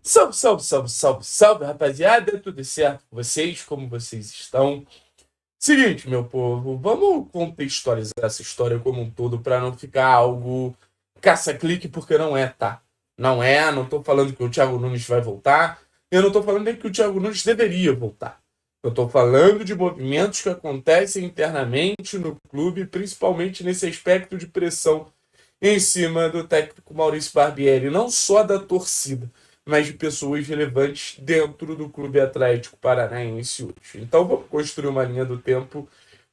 Salve, salve, salve, salve, salve, rapaziada, tudo certo com vocês? Como vocês estão? Seguinte, meu povo, vamos contextualizar essa história como um todo para não ficar algo caça-clique, porque não é, tá? Não tô falando que o Thiago Nunes vai voltar, eu não tô falando nem que o Thiago Nunes deveria voltar. Eu tô falando de movimentos que acontecem internamente no clube, principalmente nesse aspecto de pressão em cima do técnico Maurício Barbieri, não só da torcida, mas de pessoas relevantes dentro do Clube Atlético Paranaense hoje. Então vamos construir uma linha do tempo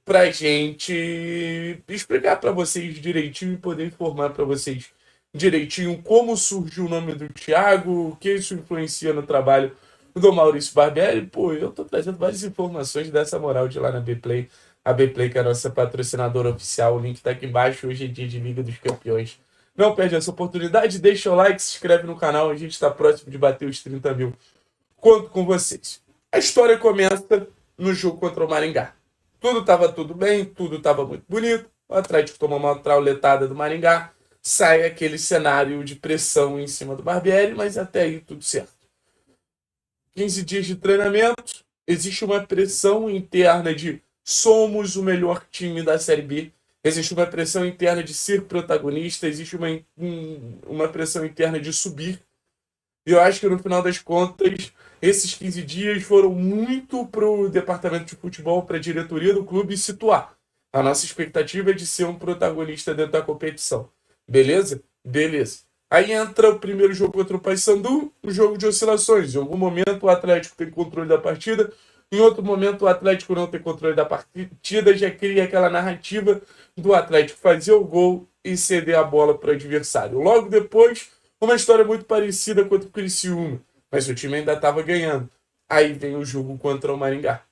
para a gente explicar para vocês direitinho e poder informar para vocês direitinho como surgiu o nome do Thiago, o que isso influencia no trabalho do Maurício Barbieri. Pô, eu tô trazendo várias informações dessa moral de lá na Bplay. A Bplay, que é a nossa patrocinadora oficial, o link tá aqui embaixo. Hoje é dia de Liga dos Campeões. Não perde essa oportunidade, deixa o like, se inscreve no canal. A gente está próximo de bater os 30 mil. Conto com vocês. A história começa no jogo contra o Maringá. Tudo bem, tudo estava muito bonito. O Atlético toma uma trauletada do Maringá. Sai aquele cenário de pressão em cima do Barbieri, mas até aí tudo certo. 15 dias de treinamento, existe uma pressão interna de somos o melhor time da Série B. Existe uma pressão interna de ser protagonista, existe uma pressão interna de subir. E eu acho que no final das contas, esses 15 dias foram muito para o departamento de futebol, para a diretoria do clube situar. A nossa expectativa é de ser um protagonista dentro da competição. Beleza? Beleza. Aí entra o primeiro jogo contra o Paysandu, um jogo de oscilações. Em algum momento o Atlético tem controle da partida, em outro momento o Atlético não tem controle da partida, já cria aquela narrativa do Atlético fazer o gol e ceder a bola para o adversário. Logo depois, uma história muito parecida contra o Criciúma, mas o time ainda estava ganhando. Aí vem o jogo contra o Maringá.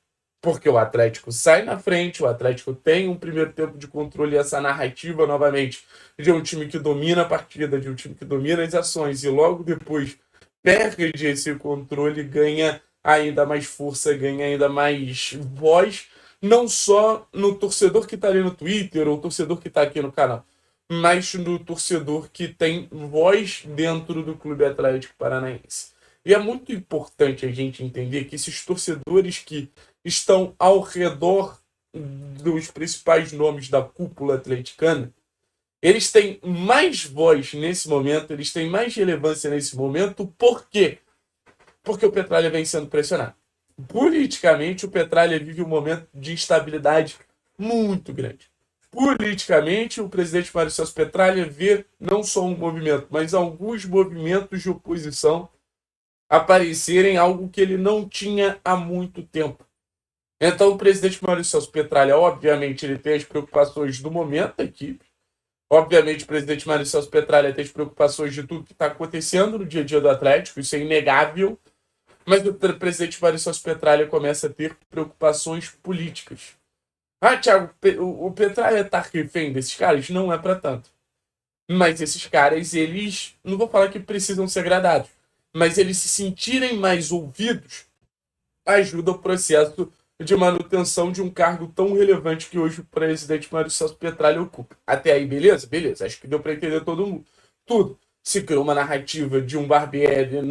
Porque o Atlético sai na frente, o Atlético tem um primeiro tempo de controle e essa narrativa novamente de um time que domina a partida, de um time que domina as ações e logo depois perde esse controle, ganha ainda mais força, ganha ainda mais voz, não só no torcedor que está ali no Twitter ou torcedor que está aqui no canal, mas no torcedor que tem voz dentro do Clube Atlético Paranaense. E é muito importante a gente entender que esses torcedores que estão ao redor dos principais nomes da cúpula atleticana, eles têm mais voz nesse momento, eles têm mais relevância nesse momento. Por quê? Porque o Petralha vem sendo pressionado. Politicamente, o Petralha vive um momento de instabilidade muito grande. Politicamente, o presidente Mário Celso Petralha vê não só um movimento, mas alguns movimentos de oposição aparecerem, algo que ele não tinha há muito tempo. Então, o presidente Mário Celso Petralha, obviamente, ele tem as preocupações do momento da equipe. Obviamente, o presidente Mário Celso Petralha tem as preocupações de tudo que está acontecendo no dia a dia do Atlético, isso é inegável. Mas o presidente Mário Celso Petralha começa a ter preocupações políticas. Ah, Thiago, o Petralha está refém desses caras? Não é para tanto. Mas esses caras, eles, não vou falar que precisam ser agradados, mas eles se sentirem mais ouvidos ajuda o processo de manutenção de um cargo tão relevante que hoje o presidente Mário Celso Petralha ocupa. Até aí, beleza? Beleza. Acho que deu para entender todo mundo. Tudo. Se criou uma narrativa de um Barbieri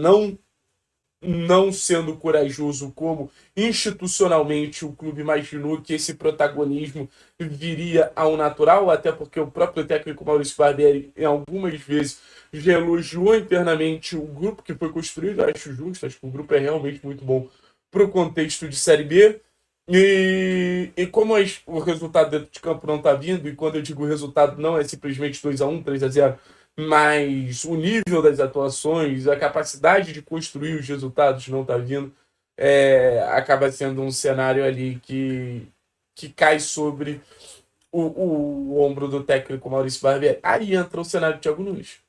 não sendo corajoso como institucionalmente o clube imaginou que esse protagonismo viria ao natural, até porque o próprio técnico Maurício Barbieri, em algumas vezes, já elogiou internamente o grupo que foi construído. Acho justo, acho que o grupo é realmente muito bom para o contexto de Série B. E como o resultado dentro de campo não está vindo, e quando eu digo resultado não é simplesmente 2-1, 3-0, mas o nível das atuações, a capacidade de construir os resultados não está vindo, acaba sendo um cenário ali que cai sobre o ombro do técnico Maurício Barbieri. Aí entra o cenário do Thiago Nunes.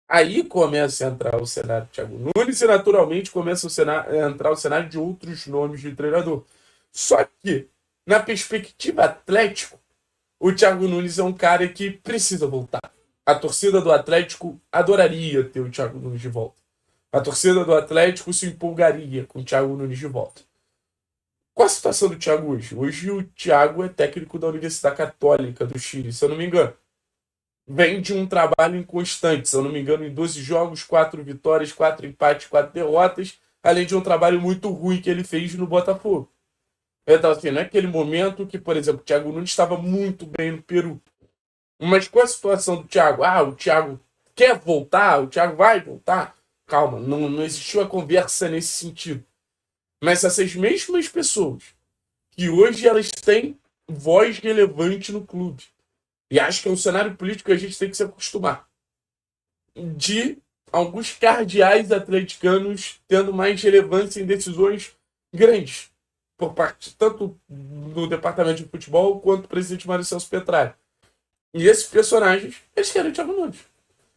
Aí começa a entrar o cenário do Thiago Nunes e naturalmente começa a entrar o cenário de outros nomes de treinador. Só que, na perspectiva Atlético, o Thiago Nunes é um cara que precisa voltar. A torcida do Atlético adoraria ter o Thiago Nunes de volta. A torcida do Atlético se empolgaria com o Thiago Nunes de volta. Qual a situação do Thiago hoje? Hoje o Thiago é técnico da Universidade Católica do Chile, se eu não me engano. vem de um trabalho inconstante. Se eu não me engano, em 12 jogos, 4 vitórias, 4 empates, 4 derrotas, além de um trabalho muito ruim que ele fez no Botafogo. Então, assim, naquele momento que, por exemplo, o Thiago Nunes estava muito bem no Peru. Mas com a situação do Thiago, o Thiago quer voltar, o Thiago vai voltar. Calma, não existiu a conversa nesse sentido. Mas essas mesmas pessoas que hoje elas têm voz relevante no clube. E acho que é um cenário político que a gente tem que se acostumar. De alguns cardeais atleticanos tendo mais relevância em decisões grandes. Por parte tanto do departamento de futebol quanto do presidente Mário Celso Petralha. E esses personagens, eles querem o Thiago Nunes.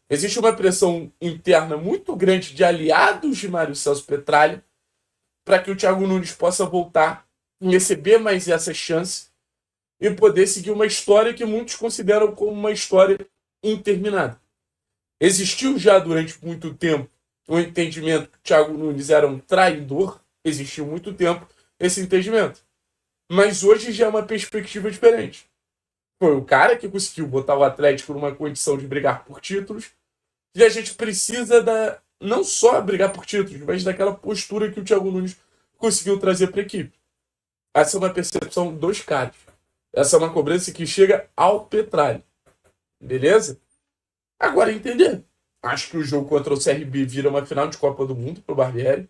Existe uma pressão interna muito grande de aliados de Mário Celso Petralha para que o Thiago Nunes possa voltar, receber mais essa chance e poder seguir uma história que muitos consideram como uma história interminada. Existiu já durante muito tempo o entendimento que o Thiago Nunes era um traidor, existiu muito tempo esse entendimento. Mas hoje já é uma perspectiva diferente. Foi o cara que conseguiu botar o Atlético numa condição de brigar por títulos, e a gente precisa não só brigar por títulos, mas daquela postura que o Thiago Nunes conseguiu trazer para a equipe. Essa é uma percepção dos caras. Essa é uma cobrança que chega ao Petralha. Beleza? Agora entender. Acho que o jogo contra o CRB vira uma final de Copa do Mundo para o Barbieri.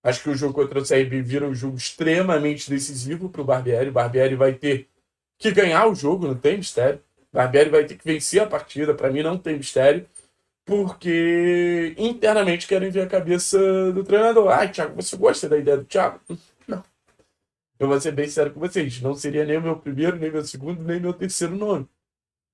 Acho que o jogo contra o CRB vira um jogo extremamente decisivo para o Barbieri. O Barbieri vai ter que ganhar o jogo, não tem mistério. O Barbieri vai ter que vencer a partida, para mim não tem mistério, porque internamente querem ver a cabeça do treinador. Thiago, você gosta da ideia do Thiago? Não. Eu vou ser bem sério com vocês. Não seria nem o meu primeiro, nem meu segundo, nem meu terceiro nome.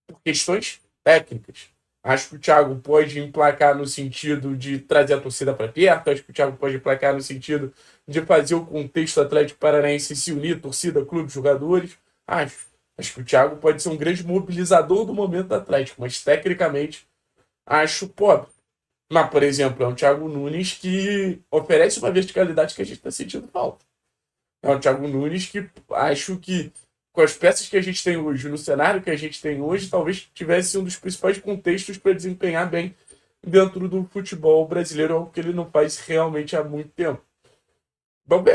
Por questões técnicas. Acho que o Thiago pode emplacar no sentido de trazer a torcida para perto. Acho que o Thiago pode emplacar no sentido de fazer o contexto Atlético Paranaense se unir, torcida, clube, jogadores. Acho que o Thiago pode ser um grande mobilizador do momento do Atlético, mas tecnicamente acho pobre. Mas, por exemplo, é um Thiago Nunes que oferece uma verticalidade que a gente está sentindo falta. É um Thiago Nunes que acho que, com as peças que a gente tem hoje, no cenário que a gente tem hoje, talvez tivesse um dos principais contextos para desempenhar bem dentro do futebol brasileiro, algo que ele não faz realmente há muito tempo. Vamos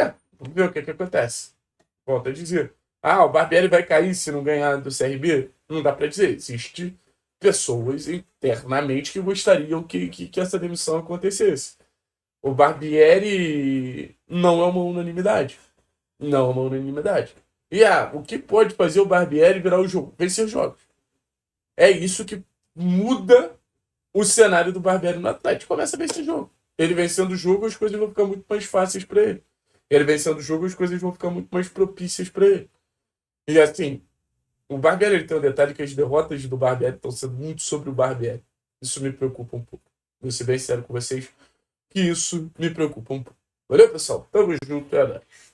ver o que acontece. Volto a dizer. O Barbieri vai cair se não ganhar do CRB? Não dá para dizer. Existe pessoas internamente que gostariam que essa demissão acontecesse. O Barbieri não é uma unanimidade. Não é uma unanimidade. E o que pode fazer o Barbieri virar o jogo? Vencer jogos. É isso que muda o cenário do Barbieri no Atlético. Começa a vencer jogo. Ele vencendo o jogo, as coisas vão ficar muito mais fáceis para ele. Ele vencendo o jogo, as coisas vão ficar muito mais propícias para ele. E assim, o Barbieri ele tem um detalhe que as derrotas do Barbieri estão sendo muito sobre o Barbieri. Isso me preocupa um pouco. Vou ser bem sério com vocês que isso me preocupa um pouco. Valeu, pessoal? Tamo junto, é nóis.